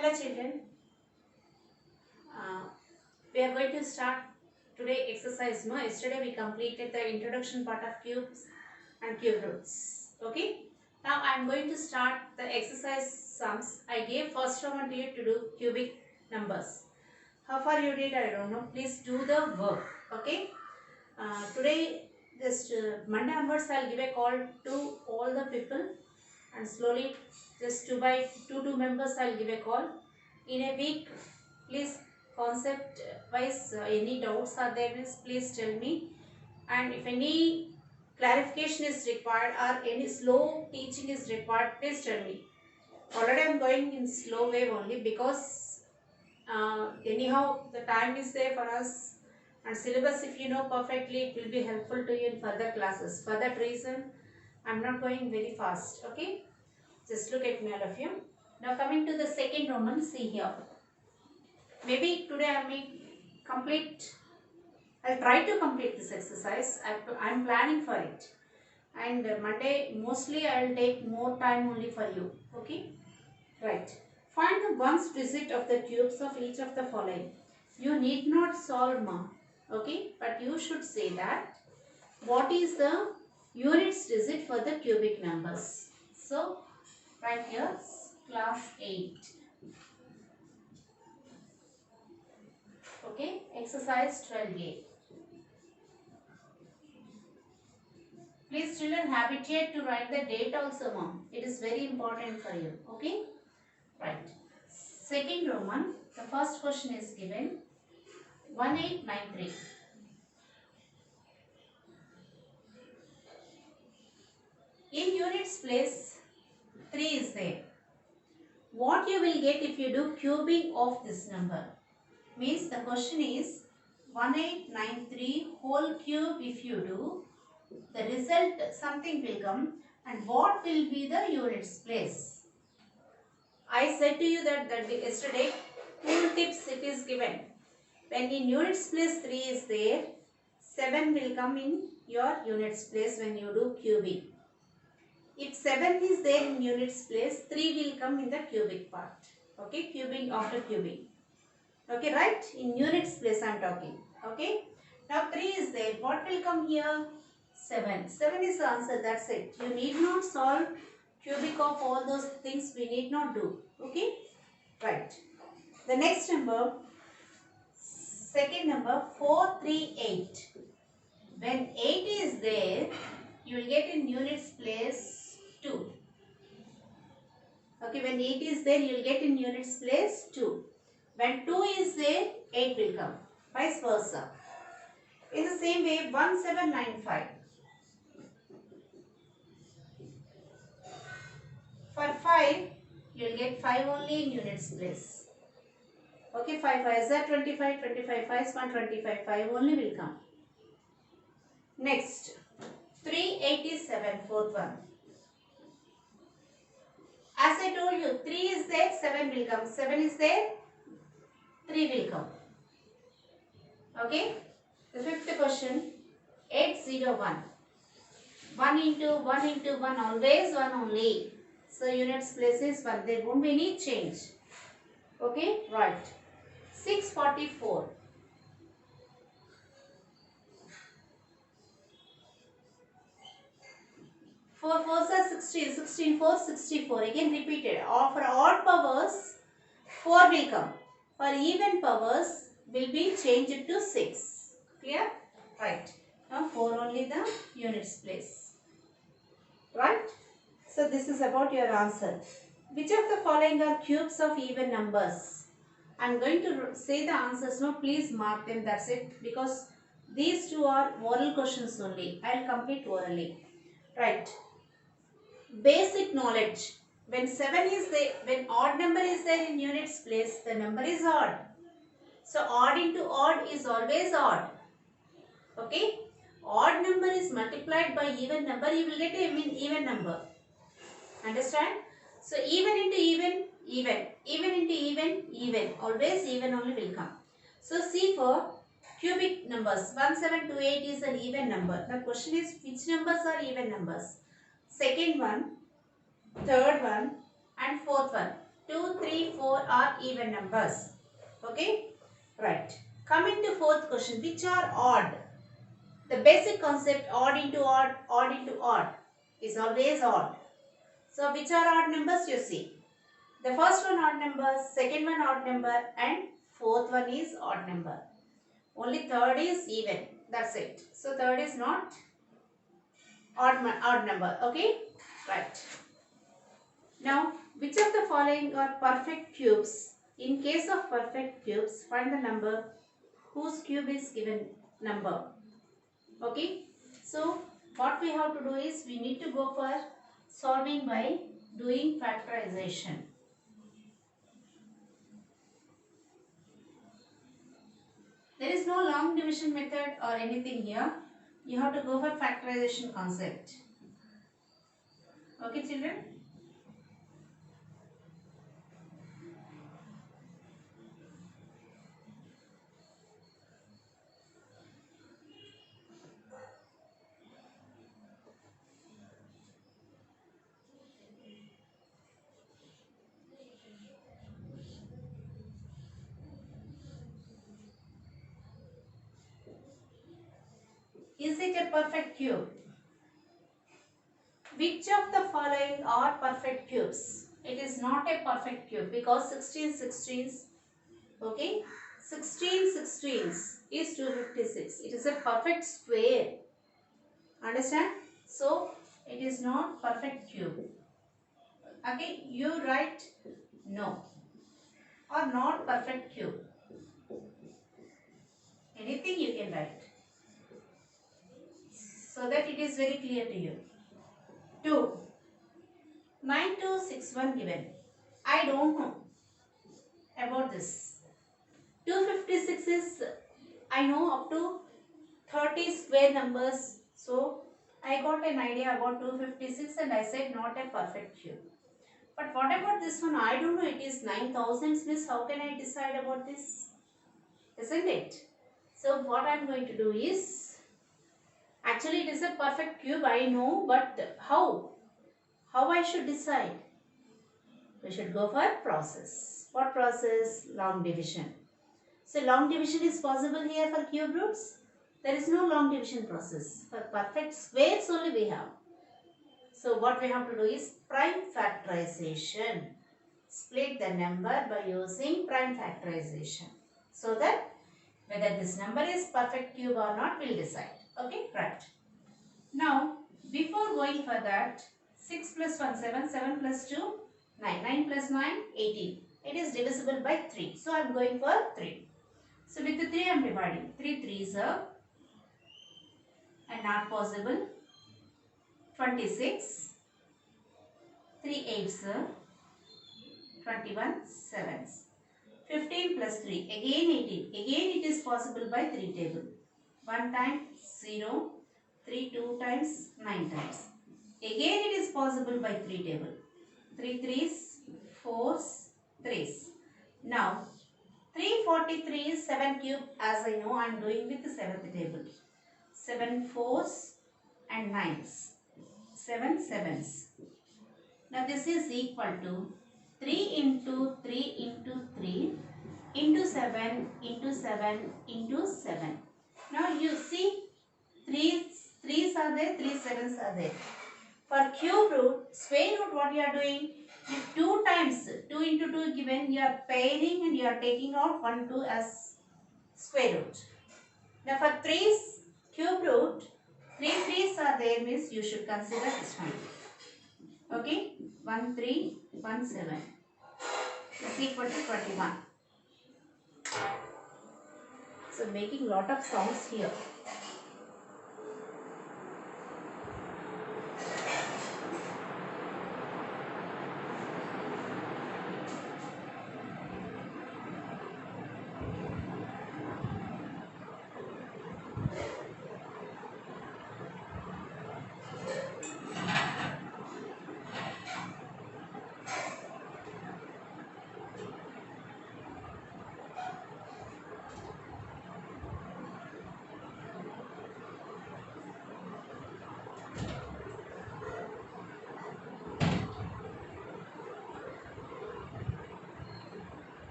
Hello children, uh, we are going to start today exercise. No, yesterday we completed the introduction part of cubes and cube roots. Okay, now I am going to start the exercise sums. I gave first one to you to do cubic numbers. How far you did I don't know. Please do the work. Okay, today just Monday onwards I will give a call to all the people and slowly just two members I will give a call. In a week, please concept wise any doubts are there means please tell me, and if any clarification is required or any slow teaching is required, please tell me. Already I am going in slow way only because anyhow the time is there for us, and syllabus if you know perfectly it will be helpful to you in further classes. For that reason I am not going very fast. Okay, just look at me all of you. Now coming to the second Roman, see here. Maybe today I may complete, I'll try to complete this exercise. I'm planning for it. And Monday mostly I'll take more time only for you. Okay? Right. Find the ones digit of the cubes of each of the following. You need not solve ma. Okay? But you should say that what is the units digit for the cubic numbers. So, right here, class 8. Okay, exercise 12a. Please children habituate to write the date also, mom. It is very important for you. Okay, right. Second Roman, the first question is given 1893. In units place 3 is there. What you will get if you do cubing of this number? Means the question is 1893 whole cube if you do, the result something will come, and what will be the units place? I said to you that yesterday tool tips it is given. When in units place 3 is there, 7 will come in your units place when you do cubing. If 7 is there in units place, 3 will come in the cubic part. Okay, cubing after cubing. Okay, right? In units place I am talking. Okay. Now 3 is there. What will come here? 7. 7 is the answer. That's it. You need not solve cubic of all those things. We need not do. Okay. Right. The next number, second number 438. When 8 is there, you will get in units place 2. Okay. When 8 is there, you will get in units place 2. When 2 is there, 8 will come. Vice versa. In the same way, 1795. For 5, you will get 5 only in units place. Okay, 5 5s are 25, 25 5s 125, 5 only will come. Next, 387, fourth one. As I told you, 3 is there, 7 will come. 7 is there, 3 will come. Okay, the fifth question, 801. 1 into 1 always 1 only. So units place is 1. There won't be any change. Okay, right. 644. 4 4s are 16. 16 4, 64. Again repeated. For odd powers, 4 will come. For even powers, will be changed to 6. Clear? Right. Now 4 only the units place. Right? So this is about your answer. Which of the following are cubes of even numbers? I am going to say the answers. No, please mark them. That's it. Because these two are oral questions only. I will complete orally. Right. Basic knowledge. When 7 is there, when odd number is there in units place, the number is odd. So odd into odd is always odd. Okay. Odd number is multiplied by even number, you will get an even number. Understand? So even into even, even. Even into even, even. Always even only will come. So see for cubic numbers. 1728 is an even number. The question is which numbers are even numbers? Second one, third one and fourth one. 2, 3, 4 are even numbers. Okay? Right. Coming to fourth question, which are odd? The basic concept odd into odd is always odd. So which are odd numbers you see? The first one odd number, second one odd number and fourth one is odd number. Only third is even. That's it. So third is not odd number. Okay? Right. Now, which of the following are perfect cubes? In case of perfect cubes, find the number whose cube is given number. Okay? So, what we have to do is we need to go for solving by doing factorization. There is no long division method or anything here. You have to go for factorization concept. Okay, children? Is it a perfect cube? Which of the following are perfect cubes? It is not a perfect cube because 16 16s, okay? 16 16s is 256. It is a perfect square. Understand? So, it is not perfect cube. Okay, you write no or not perfect cube. Anything you can write so that it is very clear to you. 2. 9261 given. I don't know about this. 256 is, I know up to 30 square numbers. So, I got an idea about 256 and I said not a perfect cube. But what about this one? I don't know. It is 9000 means how can I decide about this? Isn't it? So, what I am going to do is, actually it is a perfect cube I know, but how? How I should decide? We should go for process. What process? Long division. So long division is possible here for cube roots. There is no long division process. For perfect squares only we have. So what we have to do is prime factorization. Split the number by using prime factorization. So that whether this number is perfect cube or not, we'll decide. Okay, right. Now, before going for that, 6 plus 1, 7, 7 plus 2, 9, 9 plus 9, 18. It is divisible by 3. So, I am going for 3. So, with the 3 I am dividing. 3 3s are and not possible. 26. 3 8s are 21 7s. 15 plus 3. Again 18. Again it is possible by 3 table. 1 time 0. 3 2 times 9 times. Again it is possible by 3 table. 3 3s, 4s, 3s. Now 343 is 7 cube as I know I am doing with the 7th table. 7 4s and 9s. 7 7s. Now this is equal to 3 into 3 into 3 into 7 into 7 into 7. Now you see 3's are there, 3 7's are there. For cube root, square root what you are doing? If 2 times 2 into 2 given, you are pairing and you are taking out 1 2 as square root. Now for 3's cube root, 3 3's are there means you should consider this one. Okay, 1 3 1 7 is equal to 21. So making lot of sounds here.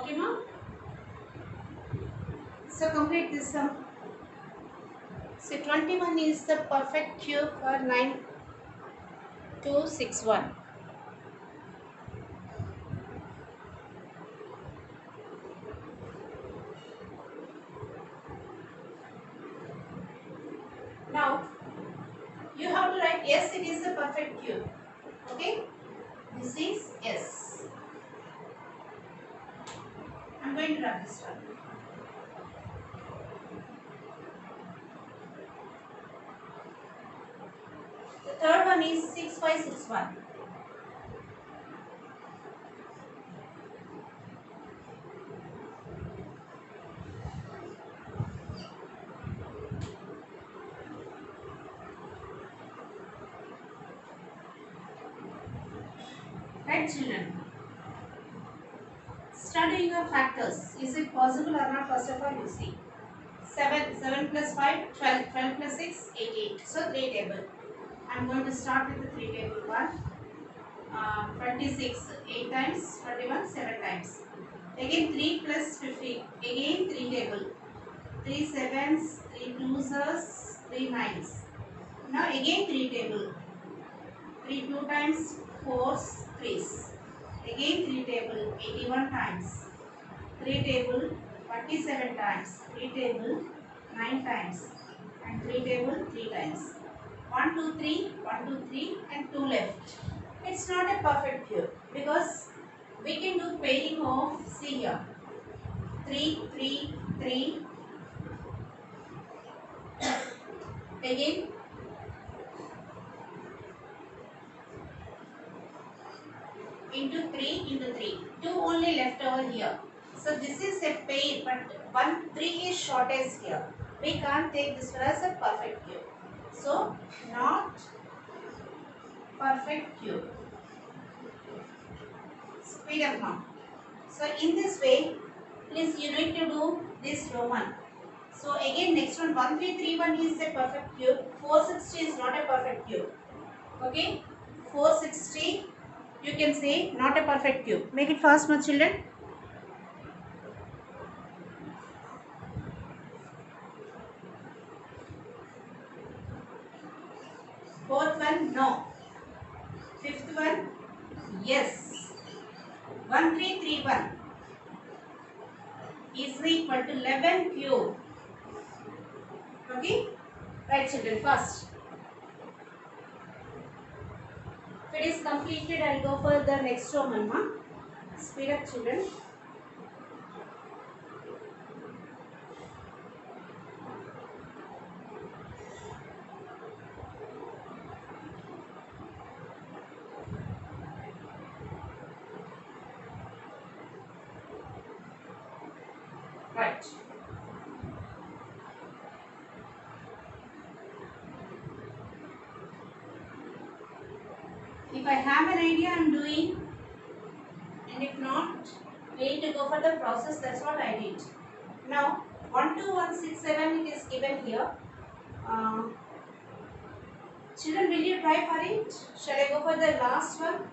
Okay, ma'am? So complete this sum. So 21 is the perfect cube for 9261. Now you have to write yes, it is a perfect cube. Okay? This is yes. I'm going to write this one. The third one is 6561. Right, children? Studying your factors. Is it possible or not? First of all, you see. 7 plus 5, 12. 12 plus 6, 8. So, 3 table. I'm going to start with the 3 table one. 26, 8 times. 21, 7 times. Again 3 plus 15. Again 3 table. 3 sevens, 3 twos, 3 nines. Now again 3 table. 3 2 times, 4s, 3s. Again 3 table, 81 times. 3 table, 47 times. 3 table, 9 times. And 3 table, 3 times. 1 2 3, 1 2 3 and 2 left. It's not a perfect cube because we can do pairing of, see here, 3 3 3 again into 3 into 3. 2 only left over here. So this is a pair, but 1 3 is shortest here. We can't take this one as a perfect cube. So not perfect cube. Speed up now. So in this way, please you need to do this Roman. So again next one 1331 is a perfect cube. 460 is not a perfect cube. Okay, 460 you can say not a perfect cube. Make it fast, my children. Fourth one, no. Fifth one, yes. 1331 is equal to 11 cube. Okay, right children, fast. If it is completed, I will go for the next Roman. Speed up, children. Right. If I have an idea, I am doing, and if not, we need to go for the process. That's what I did. Now, 12167 it is given here. Children, will you try for it? Shall I go for the last one?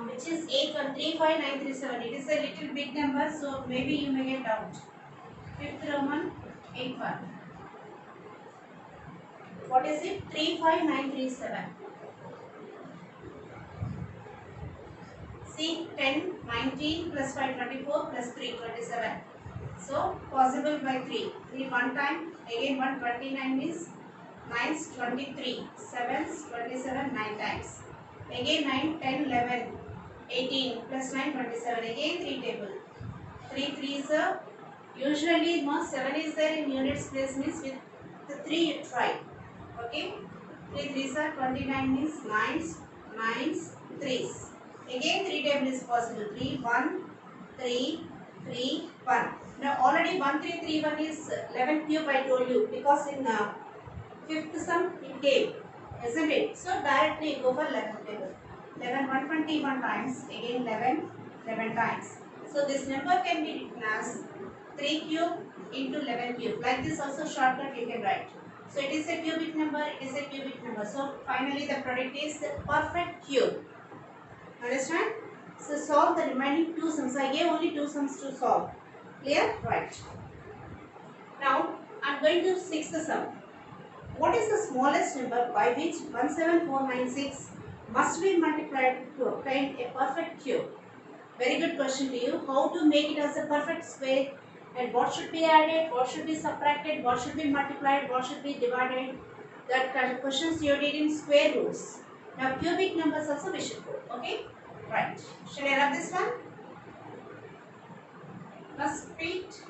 Which is 8135937. It is a little big number, so maybe you may get doubt. Fifth Roman 81. What is it? 35937. See, 10, 19 plus 5, 24 plus 3, 27. So, possible by 3. 3 one time, again 129 means 9's 23, 7's 27, 9 times. Again 9, 10, 11, 18 plus 9, 27. Again 3 table. 3 3's usually most 7 is there in units place means with the 3 you try. Okay. 3 3's 29 means 9's, 9's, 3's. Again 3 table is possible. 3, 1, 3, 3, 1. Now already 1, 3, 3, 1 is 11 cube I told you because in fifth sum it came, isn't it? So directly go for 11 table. 11 121 times, again 11 11 times. So this number can be written as 3 cube into 11 cube. Like this also shortcut you can write. So it is a cubic number, it is a cubic number. So finally the product is the perfect cube. Understand? So solve the remaining two sums. I gave only two sums to solve. Clear? Right. Now I am going to sixth sum. What is the smallest number by which 17496 must be multiplied to obtain a perfect cube? Very good question to you. How to make it as a perfect square, and what should be added, what should be subtracted, what should be multiplied, what should be divided. That kind of questions you did in square roots. Now cubic numbers also we should go. Okay? Right. Shall I rub this one? First repeat.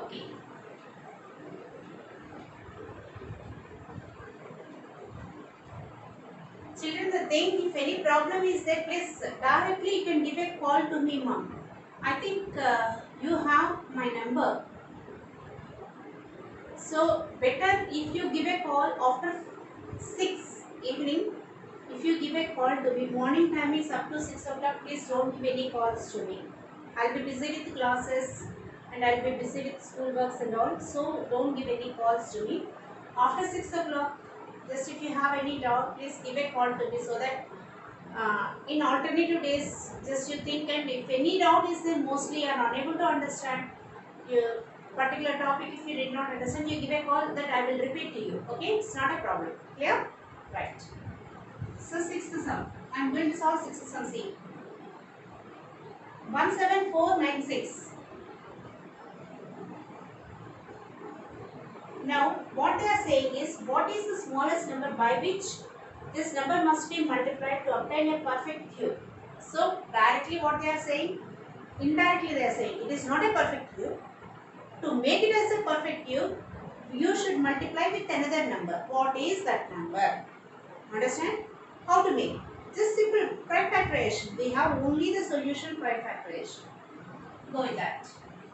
Okay. Children, the thing, if any problem is there, please directly you can give a call to me, mom. I think you have my number. So better if you give a call after 6 evening. If you give a call to me, morning time is up to 6 o'clock. Please don't give any calls to me. I'll be busy with classes and I'll be busy with school works and all. So don't give any calls to me. After 6 o'clock, just if you have any doubt, please give a call to me so that in alternative days, just you think, and if any doubt is there, mostly you are unable to understand your particular topic. If you did not understand, you give a call, that I will repeat to you. Okay, it's not a problem. Clear? Right. So sixth sum. I am going to solve sixth sum. See, 17496. Now, what they are saying is, what is the smallest number by which this number must be multiplied to obtain a perfect cube? So, directly what they are saying, indirectly they are saying, it is not a perfect cube. To make it as a perfect cube, you should multiply with another number. What is that number? Understand? How to make? Just simple prime factorization. We have only the solution prime factorization. Go with that.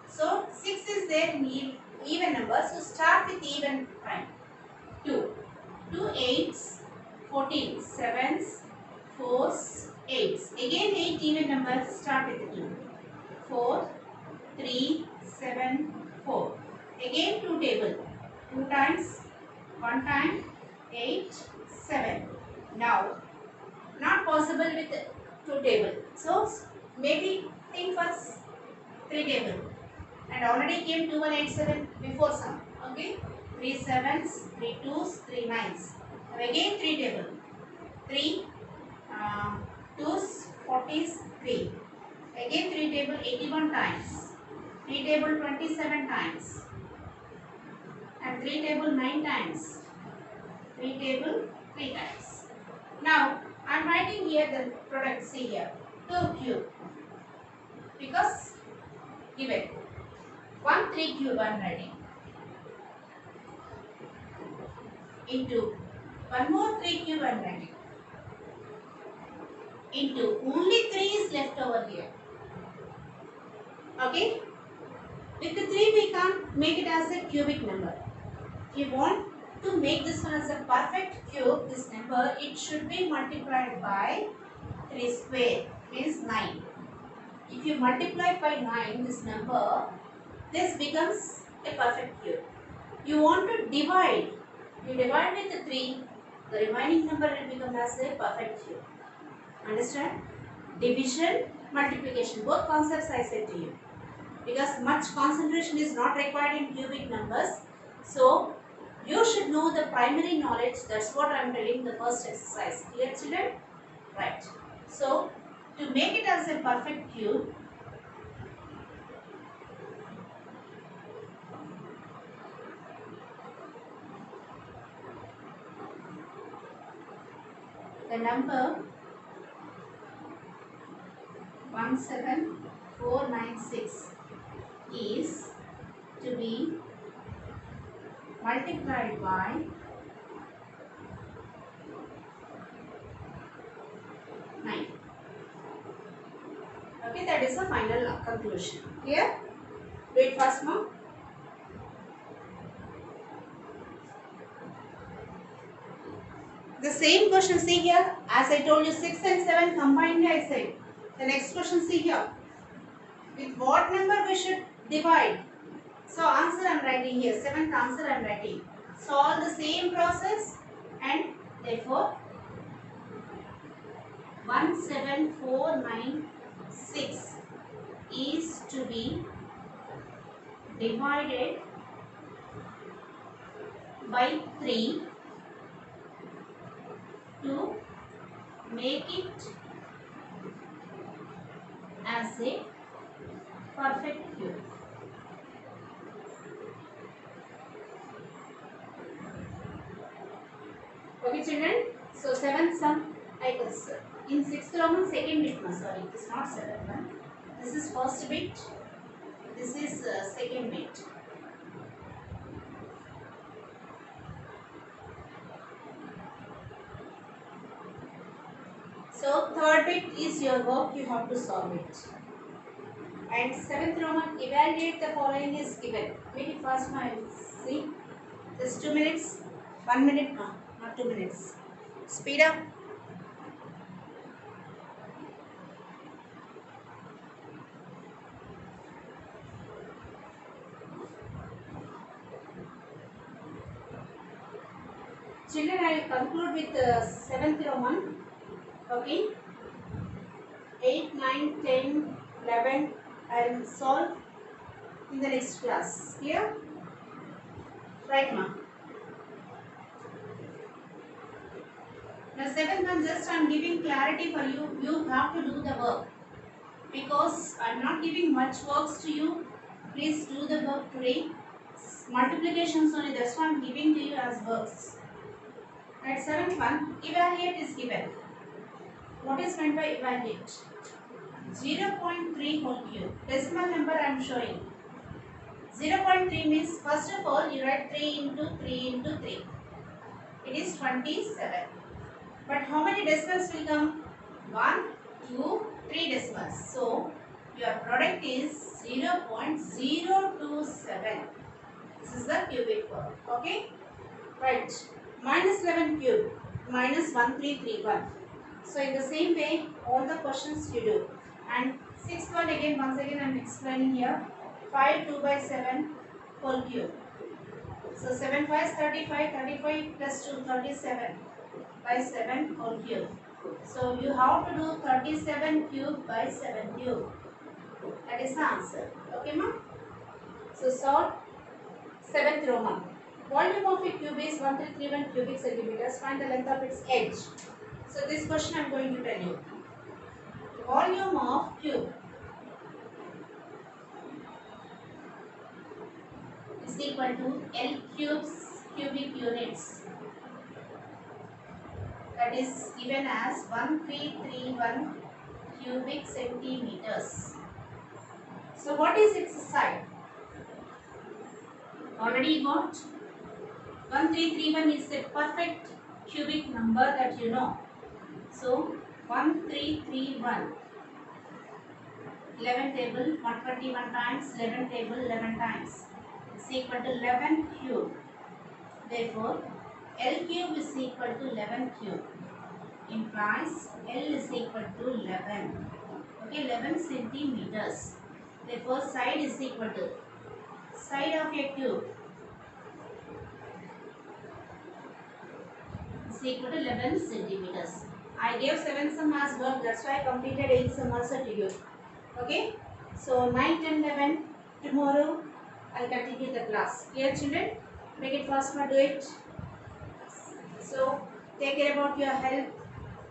So 6 is there in even number. So start with even prime. 2. 2 8s, 14, 7s, 4s, 8s. Again 8 even numbers, start with 2. 4, 3, 7, 4. Again 2 table. 2 times, 1 time, 8, 7. Now, not possible with 2 table. So, maybe think first 3 table. And already came 2187 before sum. Okay? 3 sevens, 3 twos, 3 nines. Now again 3 table. 3 twos, 40s, 3. Again 3 table 81 times. 3 table 27 times. And 3 table 9 times. 3 table 3 times. Now I am writing here the product. See here. 2 cube. Because given 1 3 cube I am writing. Into one more 3 cube I am writing. Into only 3 is left over here. Okay? With the 3 we can't make it as a cubic number. If you want to make this one as a perfect cube, this number, it should be multiplied by 3 square, means 9. If you multiply by 9 this number, this becomes a perfect cube. You want to divide, you divide with the 3, the remaining number will become as a perfect cube. Understand? Division, multiplication, both concepts I said to you. Because much concentration is not required in cubic numbers. So, you should know the primary knowledge. That's what I am telling the first exercise. Clear, children? Right. So, to make it as a perfect cube, the number 17496 is to be multiplied by 9. Okay, that is the final conclusion. Clear? Wait first, mom. The same question, see here, as I told you 6 and 7 combined I said. The next question, see here. With what number we should divide? So answer I am writing here. Seventh answer I am writing. Solve the same process and therefore 17496 is to be divided by 3 to make it as a perfect cube. Okay children, so 7th sum I guess in 6th Roman second bit, sorry, it is not 7th one. This is first bit, this is second bit. So third bit is your work, you have to solve it. And 7th Roman, evaluate the following is given. Make it fast now, see. Just 2 minutes, 1 minute, no, not 2 minutes. Speed up. Children, I will conclude with 7th Roman. Okay. 8, 9, 10, 11, I will solve in the next class. Clear? Right, ma. Now 7th one, just I am giving clarity for you. You have to do the work. Because I am not giving much works to you. Please do the work today. Multiplications only, that's why I am giving to you as works. Right, 7th one, evaluate is given. What is meant by evaluate? 0.3 whole cube. Decimal number I am showing. 0.3 means first of all you write 3 into 3 into 3. It is 27. But how many decimals will come? 1, 2, 3 decimals. So your product is 0.027. This is the cubic form. Okay? Right. Minus 11 cube. Minus 1331. So in the same way, all the questions you do. And 6th one again, once again I am explaining here. 5 2 by 7 whole cube. So 7 5 is 35, 35 plus 2 37 by 7 whole cube. So you have to do 37 cube by 7 cube. That is the answer. Okay, ma? So solve 7th Roman. Volume of a cube is 1331 cubic centimeters. Find the length of its edge. So this question I am going to tell you. Volume of cube is equal to L cubes cubic units. That is given as 1331 cubic centimeters. So what is its side? Already got. 1331 is a perfect cubic number that you know. So 1331, 11 table 121 times, 11 table 11 times is equal to 11 cube. Therefore L cube is equal to 11 cube. Implies L is equal to 11. Okay, 11 centimeters. Therefore side is equal to side of a cube is equal to 11 centimeters. I gave 7 sum as work, that's why I completed 8 sum also to you. Okay, so 9, 10, 11 tomorrow I will continue the class. Clear children? Make it fast, do it. So take care about your health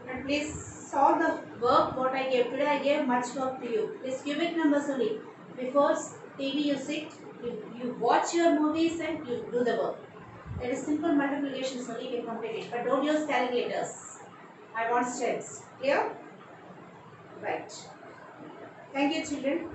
and please solve the work what I gave. Today I gave much work to you. Please cubic numbers only. Before TV you sit, you watch your movies and you do the work. That is simple multiplications only, you can complete it. But don't use calculators. I want steps. Clear? Right. Thank you children.